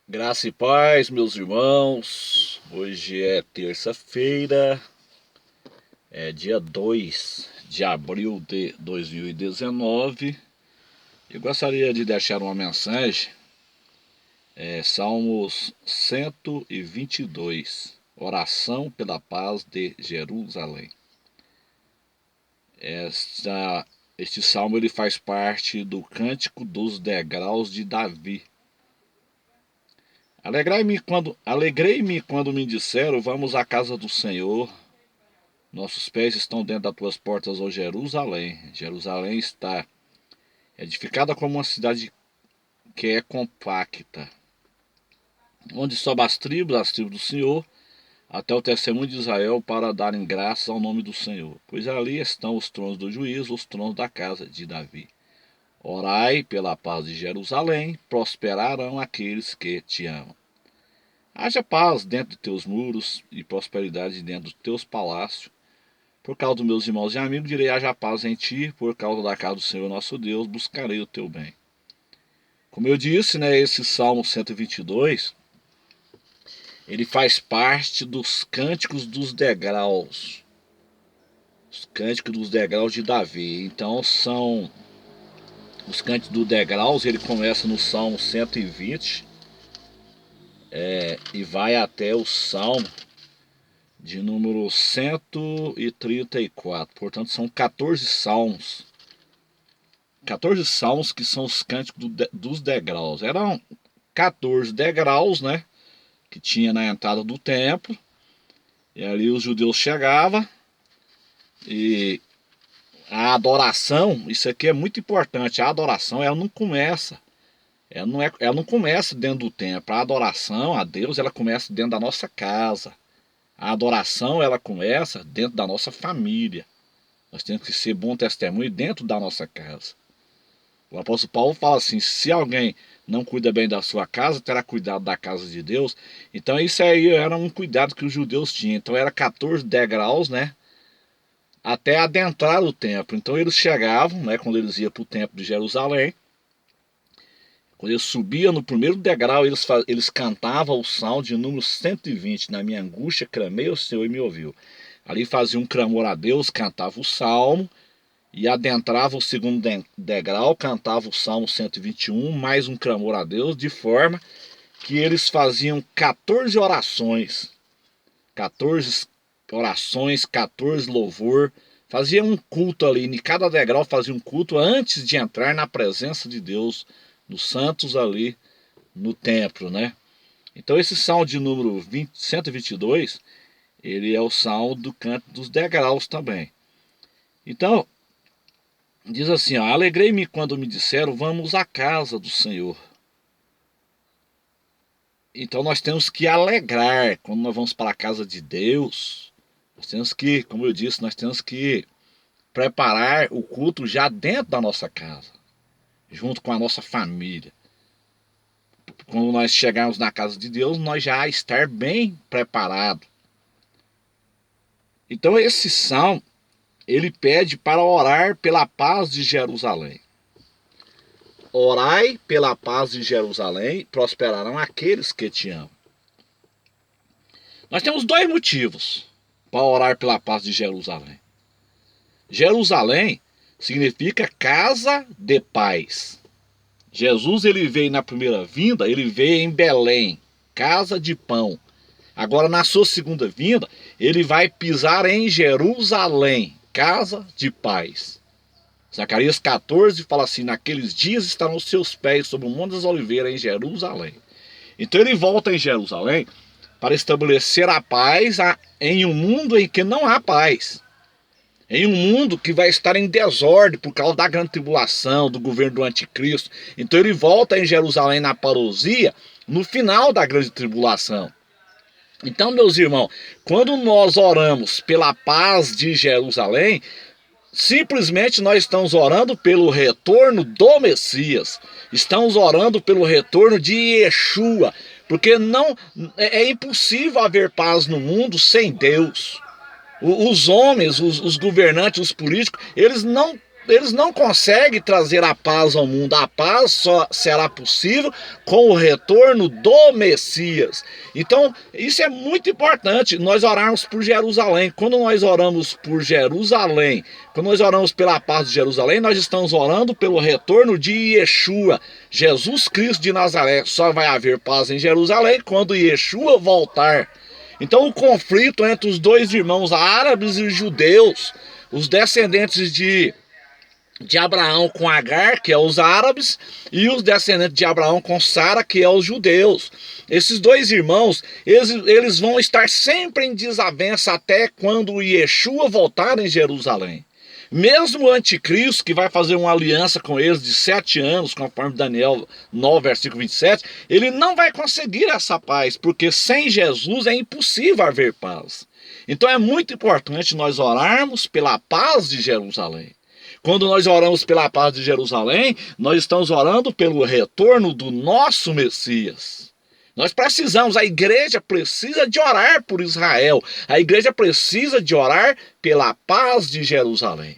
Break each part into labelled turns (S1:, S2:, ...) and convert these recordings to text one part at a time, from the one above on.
S1: Graça e paz, meus irmãos. Hoje é terça-feira, é dia 2 de abril de 2019. Eu gostaria de deixar uma mensagem, Salmos 122, oração pela paz de Jerusalém. Este salmo ele faz parte do Cântico dos Degraus de Davi. Alegrei-me quando me disseram, vamos à casa do Senhor. Nossos pés estão dentro das tuas portas, ó Jerusalém. Jerusalém está edificada como uma cidade que é compacta, onde sobe as tribos do Senhor, até o testemunho de Israel, para darem graças ao nome do Senhor. Pois ali estão os tronos do juízo, os tronos da casa de Davi. Orai pela paz de Jerusalém, prosperarão aqueles que te amam. Haja paz dentro de teus muros e prosperidade dentro dos teus palácios. Por causa dos meus irmãos e amigos, direi: haja paz em ti. Por causa da casa do Senhor nosso Deus, buscarei o teu bem. Como eu disse, esse Salmo 122, ele faz parte dos cânticos dos degraus. Os cânticos dos degraus de Davi. Então são os cânticos dos degraus, ele começa no Salmo 120 e vai até o Salmo de número 134. Portanto, são 14 salmos. 14 salmos que são os cânticos dos degraus. Eram 14 degraus, que tinha na entrada do templo. E ali os judeus chegavam e a adoração, isso aqui é muito importante. A adoração, ela não começa. Ela não começa dentro do templo. A adoração a Deus, ela começa dentro da nossa casa. A adoração, ela começa dentro da nossa família. Nós temos que ser bom testemunho dentro da nossa casa. O apóstolo Paulo fala assim: se alguém não cuida bem da sua casa, terá cuidado da casa de Deus. Então isso aí era um cuidado que os judeus tinham. Então era 14 degraus, até adentrar o templo. Então eles chegavam, quando eles iam para o templo de Jerusalém. Quando eles subiam no primeiro degrau, eles cantavam o salmo de número 120. Na minha angústia clamei ao Senhor e me ouviu. Ali fazia um clamor a Deus, cantava o salmo, e adentrava o segundo degrau, cantava o salmo 121, mais um clamor a Deus, de forma que eles faziam 14 orações. 14 orações, 14 louvor. Fazia um culto ali, em cada degrau fazia um culto antes de entrar na presença de Deus, nos santos ali no templo, Então esse salmo de número 122, ele é o salmo do canto dos degraus também. Então, diz assim, alegrei-me quando me disseram, vamos à casa do Senhor. Então nós temos que alegrar quando nós vamos para a casa de Deus. Nós temos que, como eu disse, nós temos que preparar o culto já dentro da nossa casa, junto com a nossa família. Quando nós chegarmos na casa de Deus, nós já estar bem preparado. Então esse salmo, ele pede para orar pela paz de Jerusalém. Orai pela paz de Jerusalém, prosperarão aqueles que te amam. Nós temos dois motivos para orar pela paz de Jerusalém. Jerusalém significa casa de paz. Jesus, ele veio na primeira vinda, ele veio em Belém, casa de pão. Agora, na sua segunda vinda, ele vai pisar em Jerusalém, casa de paz. Zacarias 14 fala assim: naqueles dias estarão os seus pés sobre o Monte das Oliveiras em Jerusalém. Então ele volta em Jerusalém para estabelecer a paz em um mundo em que não há paz. Em um mundo que vai estar em desordem por causa da grande tribulação, do governo do anticristo. Então ele volta em Jerusalém na parousia, no final da grande tribulação. Então, meus irmãos, quando nós oramos pela paz de Jerusalém, simplesmente nós estamos orando pelo retorno do Messias. Estamos orando pelo retorno de Yeshua. Porque não é impossível haver paz no mundo sem Deus. Os homens, os governantes, os políticos, eles não eles não conseguem trazer a paz ao mundo. A paz só será possível com o retorno do Messias. Então, isso é muito importante, nós orarmos por Jerusalém. Quando nós oramos por Jerusalém, quando nós oramos pela paz de Jerusalém, nós estamos orando pelo retorno de Yeshua, Jesus Cristo de Nazaré. Só vai haver paz em Jerusalém quando Yeshua voltar. Então, o conflito entre os dois irmãos árabes e judeus, os descendentes de Abraão com Agar, que é os árabes, e os descendentes de Abraão com Sara, que é os judeus. Esses dois irmãos, eles vão estar sempre em desavença até quando o Yeshua voltar em Jerusalém. Mesmo o anticristo, que vai fazer uma aliança com eles de 7 anos, conforme Daniel 9, versículo 27, ele não vai conseguir essa paz, porque sem Jesus é impossível haver paz. Então é muito importante nós orarmos pela paz de Jerusalém. Quando nós oramos pela paz de Jerusalém, nós estamos orando pelo retorno do nosso Messias. Nós precisamos, a igreja precisa de orar por Israel. A igreja precisa de orar pela paz de Jerusalém.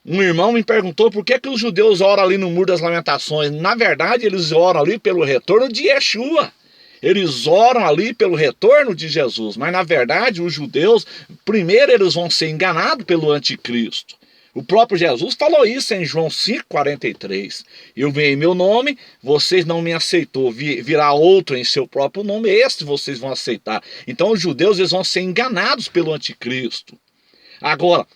S1: Um irmão me perguntou por que os judeus oram ali no Muro das Lamentações. Na verdade, eles oram ali pelo retorno de Yeshua. Eles oram ali pelo retorno de Jesus, mas na verdade os judeus, primeiro eles vão ser enganados pelo anticristo. O próprio Jesus falou isso em João 5,43. Eu vim em meu nome, vocês não me aceitou, virá outro em seu próprio nome, este vocês vão aceitar. Então os judeus eles vão ser enganados pelo anticristo. Agora,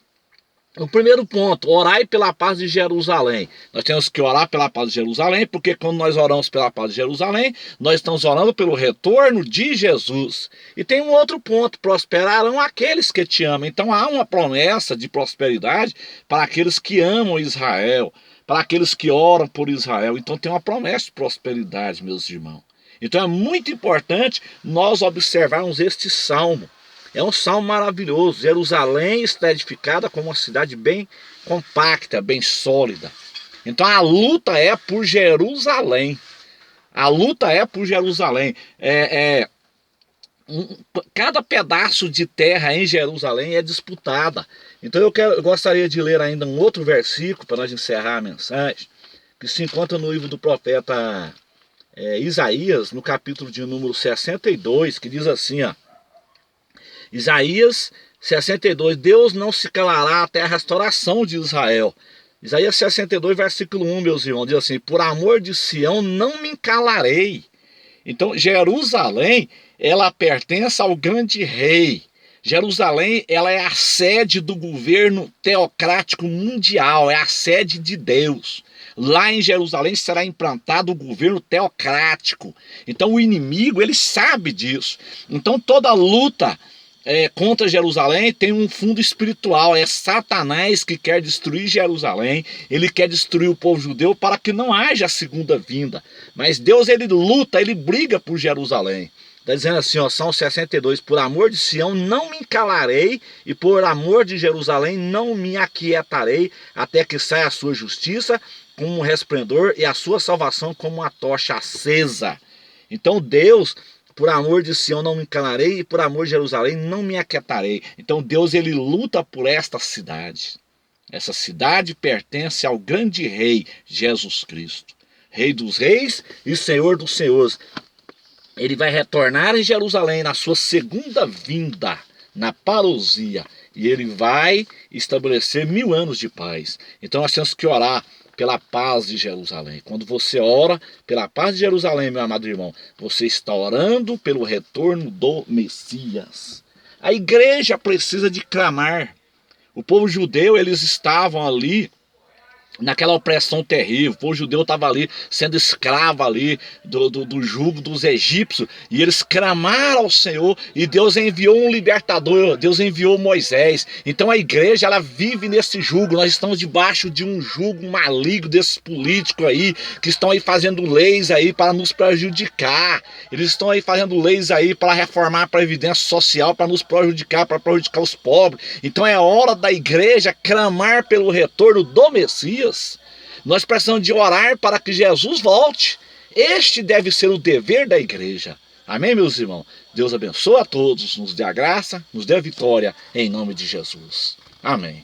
S1: o primeiro ponto, orai pela paz de Jerusalém. Nós temos que orar pela paz de Jerusalém, porque quando nós oramos pela paz de Jerusalém, nós estamos orando pelo retorno de Jesus. E tem um outro ponto, prosperarão aqueles que te amam. Então há uma promessa de prosperidade para aqueles que amam Israel, para aqueles que oram por Israel. Então tem uma promessa de prosperidade, meus irmãos. Então é muito importante nós observarmos este salmo. É um salmo maravilhoso. Jerusalém está edificada como uma cidade bem compacta, bem sólida. Então a luta é por Jerusalém. A luta é por Jerusalém. Cada pedaço de terra em Jerusalém é disputada. Então eu gostaria de ler ainda um outro versículo para nós encerrar a mensagem, que se encontra no livro do profeta Isaías, no capítulo de número 62, que diz assim, ó. Isaías 62, Deus não se calará até a restauração de Israel. Isaías 62, versículo 1, meus irmãos, diz assim, por amor de Sião não me calarei. Então Jerusalém, ela pertence ao grande rei. Jerusalém, ela é a sede do governo teocrático mundial, é a sede de Deus. Lá em Jerusalém será implantado o governo teocrático. Então o inimigo, ele sabe disso. Então toda luta contra Jerusalém tem um fundo espiritual. É Satanás que quer destruir Jerusalém. Ele quer destruir o povo judeu para que não haja a segunda vinda. Mas Deus, ele luta, ele briga por Jerusalém. Está dizendo assim, ó, Salmo 62, por amor de Sião não me calarei, e por amor de Jerusalém não me aquietarei, até que saia a sua justiça como um resplendor e a sua salvação como uma tocha acesa. Então Deus, por amor de Sião não me calarei, e por amor de Jerusalém não me aquietarei. Então Deus, ele luta por esta cidade. Essa cidade pertence ao grande rei, Jesus Cristo. Rei dos reis e Senhor dos senhores. Ele vai retornar em Jerusalém na sua segunda vinda, na parousia. E ele vai estabelecer 1000 anos de paz. Então nós temos que orar pela paz de Jerusalém. Quando você ora pela paz de Jerusalém, meu amado irmão, você está orando pelo retorno do Messias. A igreja precisa de clamar. O povo judeu, eles estavam ali naquela opressão terrível. O povo judeu estava ali sendo escravo ali do jugo dos egípcios, e eles clamaram ao Senhor, e Deus enviou um libertador, Deus enviou Moisés. Então a igreja, ela vive nesse jugo. Nós estamos debaixo de um jugo maligno desses políticos aí, que estão aí fazendo leis aí para nos prejudicar. Eles estão aí fazendo leis aí para reformar a previdência social, para nos prejudicar, para prejudicar os pobres. Então é hora da igreja clamar pelo retorno do Messias. Nós precisamos de orar para que Jesus volte. Este deve ser o dever da igreja. Amém, meus irmãos? Deus abençoe a todos, nos dê a graça, nos dê a vitória, em nome de Jesus. Amém.